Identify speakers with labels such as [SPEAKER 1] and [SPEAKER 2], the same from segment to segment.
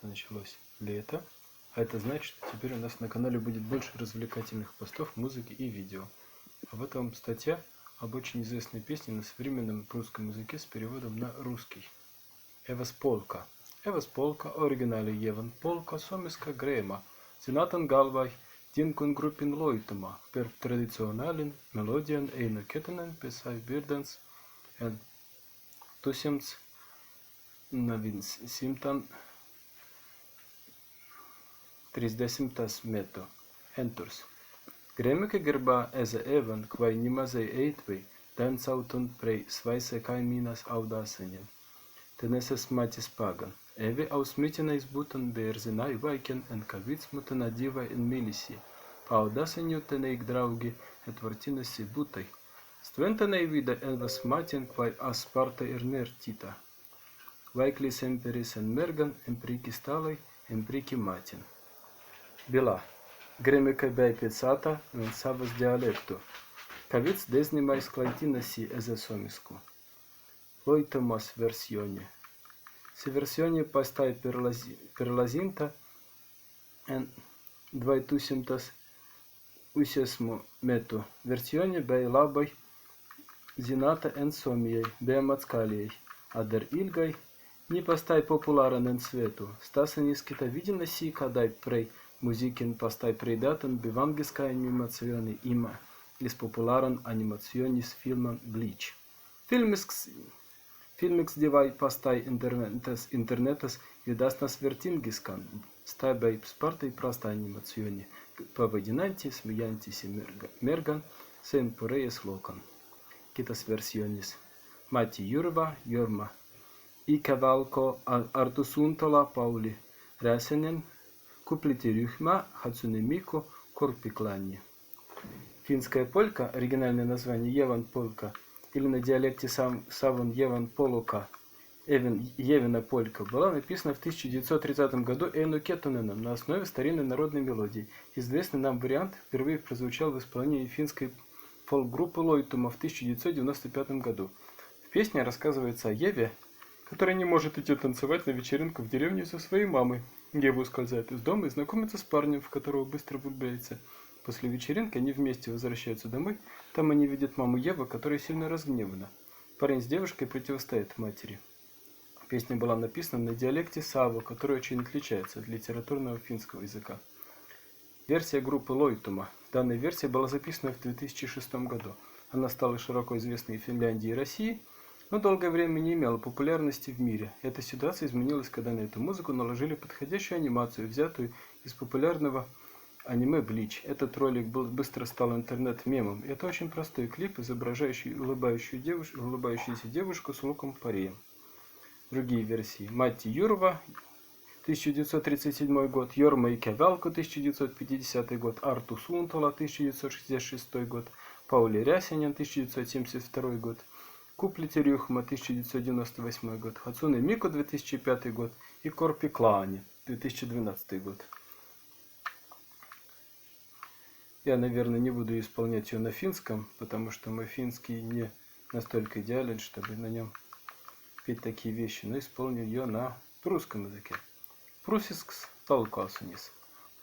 [SPEAKER 1] что началось лето, а это значит, что теперь у нас на канале будет больше развлекательных постов, музыки и видео. А в этом статья об очень известной песне на современном русском языке с переводом на русский. Evas Polka. Evas Polka, оригинале Jevan Polka, somiska grēma, zinātan galvai, dinkun grupin loituma, per tradicionālin melodian eina ketenen pesai birdens en tusimts navins simtan 30 metu. Enturs. Grēmike gerbā eze evan, kvai nimazei eitvei, dan sautun prei svaise kaiminas audaseņiem. Teneses matis pagan. Evi ausmitinais būtan bērzinai vaikien en kavits mutana divai en milisi. Paudaseņu teneik draugi et vartinasi būtai. Stventanai vida envas matien kvai asparta ir nertita. Vaiklis emperis en mergan, empriki stalai, empriki matien. Bila. Grēmike bei piecata un savas dialektu. Kavits deznimais klaitinasi eze somisku. Loitumos versione. Se versione pastai perlazinta en 200 metu. Versione bei labai zinata en Somijai, bei Matskalijai. A dar ilgai ni pastai popularan en svetu. Stasanis kita vidinasi, kadai prei muzikin pastai preidatan bivangiska animacioni ima is popularan animacionis filman Bleach. Filmiks divai pastai internetas judasnas vertingiskan, stabai spartai prasta animacioni, pavadinanti smijantisi mergan, sen purejas lokan. Kitas versionis. Mati Jurva, Jorma, Ikävalko, Artu Suntola, Pauli Räsänen, Kupliti-Ryhmä, Hatsune Miku, Korpiklani. Финская полька, оригинальное название Еван Полька, или на диалекте Савон Еван Полука, Евина Полька, была написана в 1930 году Эйну Кетуненом на основе старинной народной мелодии. Известный нам вариант впервые прозвучал в исполнении финской фолк-группы Лоитума в 1995 году. В песне рассказывается о Еве, которая не может идти танцевать на вечеринку в деревню со своей мамой. Ева ускользает из дома и знакомится с парнем, в которого быстро влюбляется. После вечеринки они вместе возвращаются домой. Там они видят маму Евы, которая сильно разгневана. Парень с девушкой противостоит матери. Песня была написана на диалекте Саво, который очень отличается от литературного финского языка. Версия группы Лоитума. Данная версия была записана в 2006 году. Она стала широко известной в Финляндии и России, но долгое время не имела популярности в мире. Эта ситуация изменилась, когда на эту музыку наложили подходящую анимацию, взятую из популярного аниме Bleach. Этот ролик быстро стал интернет-мемом. Это очень простой клип, изображающий улыбающуюся девушку с луком-пореем. Другие версии. Мати Юрва, 1937 год, Jorma Ikävalko, 1950 год, Artu Suntola, 1966 год, Pauli Räsänen, 1972 год, Kupliti-Ryhmä, 1998 год, Hatsune Miku, 2005 год и Korpiklani, 2012 год. Я, наверное, не буду исполнять ее на финском, потому что мой финский не настолько идеален, чтобы на нем петь такие вещи, но исполню ее на русском языке. Prūsisks talkāsunis.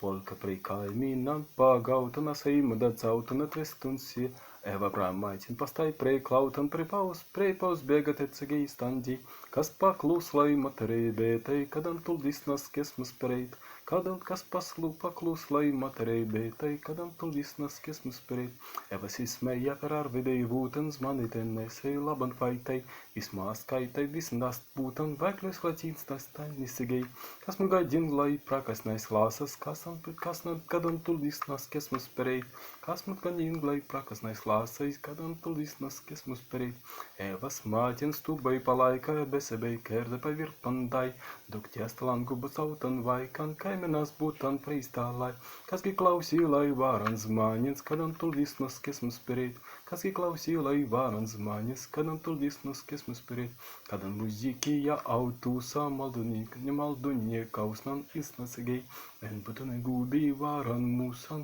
[SPEAKER 1] Polka preikaiminan pagautana saimada cautana tvestunsi. Eva pramaitin pastai preiklautan preipaus bēgat ecegei standi. Kas paklūs lai materei bētai, kadan tuldisnas kesmas pereit. Kadan kas paklūs lai materei bētai, kadan tuldisnas kesmas pereit. Eva sismeja per arvidei vūtens manitennesei laban faitai. Vismās kaitai visnast būtan vaikļus latīnstas taņisegei. Kas mugadin lai prakasnais lāsas, kadan tuldisnas kesmas pereit. Kas mugadin lai prakasnais lāsais, kadan tuldisnas kesmas pereit. Evas mātien stubai palaika, besebei kerde pavirpandai. Dukties langu bacautan vaikan, kaimenas būtan preistālai. Kas gi klausīlai vāran zmāņins, kadan tuldisnas kesmas pereit. Kas gi klausīlai vāran zmāņins, kadan tuldisnas kesmas pereit. Kadan muzikija autūsā malduniekausnan isnasegei. En būtanai gūbī vāran mūsan.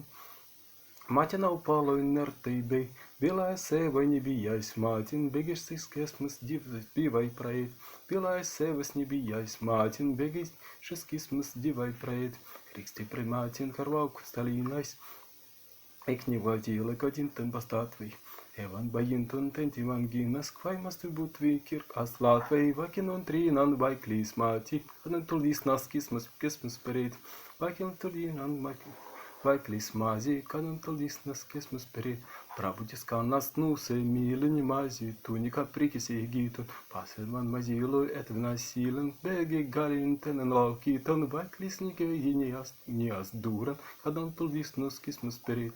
[SPEAKER 1] Мать она упала инертой бей, белая сева, не биясь, матин, бегешь с кесмос, дивай проед. Белая сева, с не биясь, матин, бегешь с кесмос, дивай проед. Христи приматин, харваук, сталинайс, ik не водил, ik один тен бастатвей. Evan bajintun tentivan ginas, kvai mastu butvi kirk aslatvei, vakinon trinan vaiklis mati, kanan tulis nas kismus perit, vakin tulinan vaiklis mazi, kanan tulis nas kismus perit, прабудиска нас нусе милы не мази, туника прикиси гитун, паседман мазилу это насилен, беги галин тенен лалкитон, vaiklis нике не аз дуран, kanan tulis нас кисмус перит.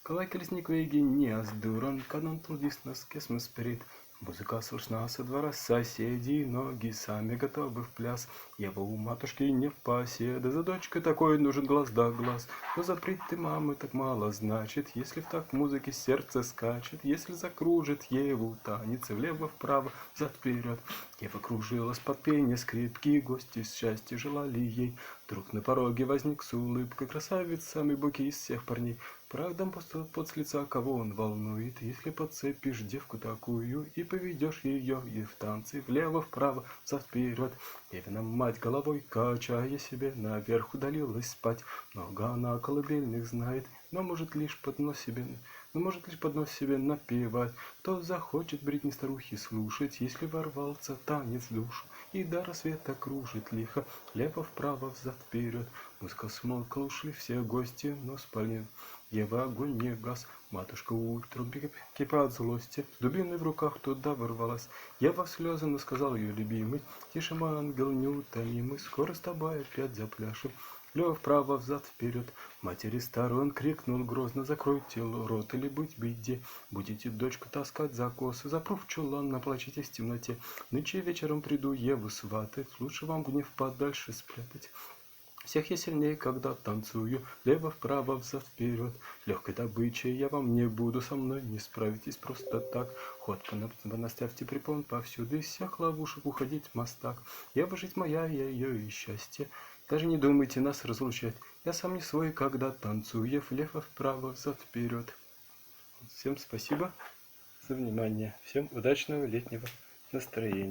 [SPEAKER 1] Калай колесник веги не аздуран, канон трудись нас кесмос перед. Музыка слышна со двора соседей, ноги сами готовы в пляс. Ева у матушки не в пасе, да за дочкой такой нужен глаз да глаз. Но запреть ты мамы так мало значит, если в так музыке сердце скачет, если закружит Еву танец влево-вправо, взад-вперед. Ева кружилась под пение скрипки, гости счастья желали ей. Вдруг на пороге возник с улыбкой красавец, самый буки из всех парней. Правда, под с лица кого он волнует, если подцепишь девку такую и поведешь ее и в танцы влево-вправо, взад-вперед. Евина мать головой качая себе наверх удалилась спать. Много она колыбельных знает, но может лишь под нос себе напевать. Кто захочет бредни старухи слушать, если ворвался танец в душу, и до рассвета кружит лихо, лево-вправо, взад-вперед. Музыка смолкла, ушли все гости, но спальня Ева огонь не гас, матушка утром кипа от злости, с дубиной в руках туда ворвалась. Ева в слезы, но сказал ее любимый, тише, мой ангел неутомимый, скоро с тобой опять запляшем. Лева вправо, взад, вперед. Матери сторон крикнул грозно, закройте рот или быть в беде. Будете дочку таскать за косы, запрув чулан, наплачетесь в темноте. Нынче вечером приду Еву сватать, лучше вам гнев подальше спрятать. Всех я сильнее, когда танцую, лево-вправо, взад-вперед. Легкой добычей я вам не буду, со мной не справитесь просто так. Ход понаставьте препон повсюду, из всех ловушек уходить в мостак. Ева жить моя, я ее и счастье. Даже не думайте нас разлучать, я сам не свой, когда танцую, лево-вправо, взад-вперед. Всем спасибо за внимание, всем удачного летнего настроения.